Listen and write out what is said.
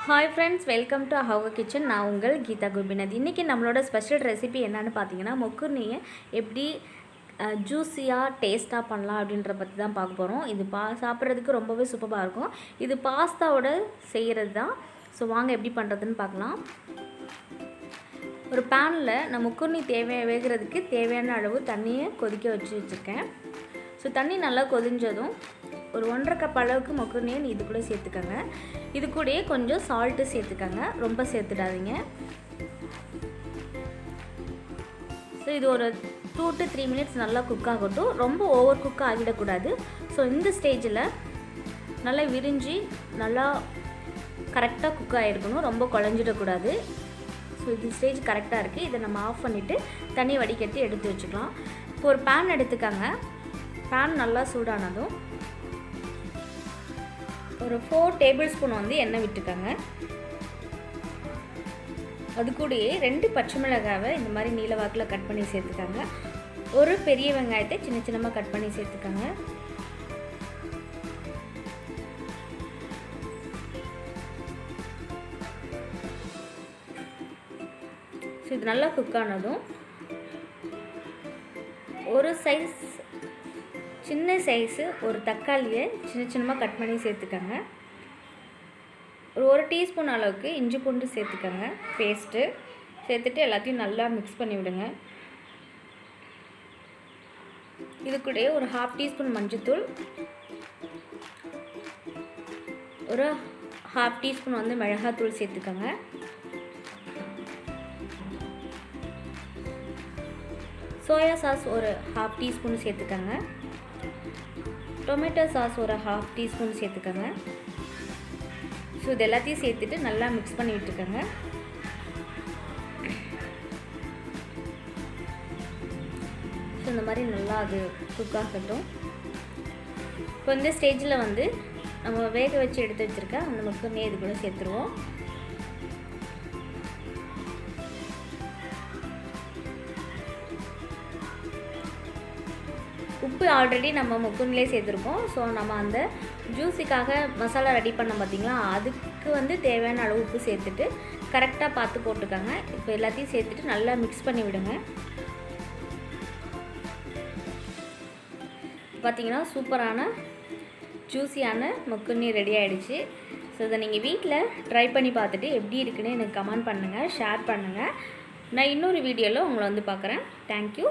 Hi friends, welcome to HAGO kitchen. நான் உங்கள் கீதா கோபிநாத். இன்றைக்கி நம்மளோட ஸ்பெஷல் ரெசிபி என்னென்னு பார்த்தீங்கன்னா, மொக்குர்னியை எப்படி ஜூஸியாக டேஸ்ட்டாக பண்ணலாம் அப்படின்ற பற்றி தான் பார்க்க போகிறோம். இது சாப்பிட்றதுக்கு ரொம்பவே சூப்பராக இருக்கும். இது பாஸ்தாவோட செய்கிறது தான். ஸோ வாங்க எப்படி பண்ணுறதுன்னு பார்க்கலாம். ஒரு பேனில் நான் மொக்குர்னி வேகிறதுக்கு தேவையான அளவு தண்ணியை கொதிக்க வச்சுருக்கேன். ஸோ தண்ணி நல்லா கொதிஞ்சதும் ஒரு 1.5 கப் அளவுக்கு மொக்குர்னியை இதுக்குள்ளே சேர்த்துக்கோங்க. இது கூடயே கொஞ்சம் சால்ட்டு சேர்த்துக்கோங்க, ரொம்ப சேர்த்துடாதீங்க. ஸோ இது ஒரு 2 to 3 மினிட்ஸ் நல்லா குக் ஆகட்டும். ரொம்ப ஓவர் குக் ஆகிடக்கூடாது. ஸோ இந்த ஸ்டேஜில் நல்லா விரிஞ்சு நல்லா கரெக்டாக குக் ஆகிருக்கணும், ரொம்ப குழஞ்சிடக்கூடாது. ஸோ இது ஸ்டேஜ் கரெக்டாக இருக்குது. இதை நம்ம ஆஃப் பண்ணிவிட்டு தண்ணி வடிகட்டி எடுத்து வச்சுக்கலாம். இப்போ ஒரு பேன் எடுத்துக்கோங்க. பேன் நல்லா சூடானதும் ஒரு 4 டேபிள் ஸ்பூன் எண்ணெய் விட்டுக்கோங்க. அது கூடயே 2 பச்சை மிளகாவை இந்த மாதிரி நீல வாக்கில் கட் பண்ணி சேர்த்துக்கோங்க. ஒரு பெரிய வெங்காயத்தை சின்ன சின்னமாக கட் பண்ணி சேர்த்துக்கோங்க. ஸோ இது நல்லா குக் ஆனதும் ஒரு சின்ன சைஸு ஒரு தக்காளியை சின்ன சின்னமாக கட் பண்ணி சேர்த்துக்கோங்க. ஒரு டீஸ்பூன் அளவுக்கு இஞ்சி பூண்டு சேர்த்துக்கோங்க பேஸ்ட்டு. சேர்த்துட்டு எல்லாத்தையும் நல்லா மிக்ஸ் பண்ணி விடுங்க. இது கூட ஒரு 1/2 டீஸ்பூன் மஞ்சள்தூள், ஒரு 1/2 டீஸ்பூன் மிளகாத்தூள் சேர்த்துக்கோங்க. சோயா சாஸ் ஒரு 1/2 டீஸ்பூன் சேர்த்துக்கோங்க. டொமேட்டோ சாஸ் ஒரு 1/2 டீஸ்பூன் சேர்த்துக்கோங்க. ஸோ இது எல்லாத்தையும் சேர்த்துட்டு நல்லா மிக்ஸ் பண்ணி விட்டுக்கோங்க. ஸோ இந்த மாதிரி நல்லா அது குக் ஆகட்டும். இப்போ இந்த ஸ்டேஜில் நம்ம வேக வச்சு எடுத்து வச்சுருக்க அந்த மொக்குர்னியை இது கூட சேர்த்துருவோம். உப்பு ஆல்ரெடி நம்ம மொக்குர்னிலே சேர்த்துருக்கோம். ஸோ நம்ம அந்த ஜூஸிக்காக மசாலா ரெடி பண்ண பார்த்திங்களா, அதுக்கு தேவையான அளவு உப்பு சேர்த்துட்டு கரெக்டாக பார்த்து போட்டுக்கோங்க. இப்போ எல்லாத்தையும் சேர்த்துட்டு நல்லா மிக்ஸ் பண்ணி விடுங்க. பார்த்திங்கன்னா சூப்பரான ஜூஸியான மொக்குர்னி ரெடி ஆகிடுச்சு. ஸோ இதை நீங்கள் வீட்டில் ட்ரை பண்ணி பார்த்துட்டு எப்படி இருக்குன்னு எனக்கு கமெண்ட் பண்ணுங்கள், ஷேர் பண்ணுங்கள். நான் இன்னொரு வீடியோவில் உங்களை பார்க்குறேன். தேங்க்யூ.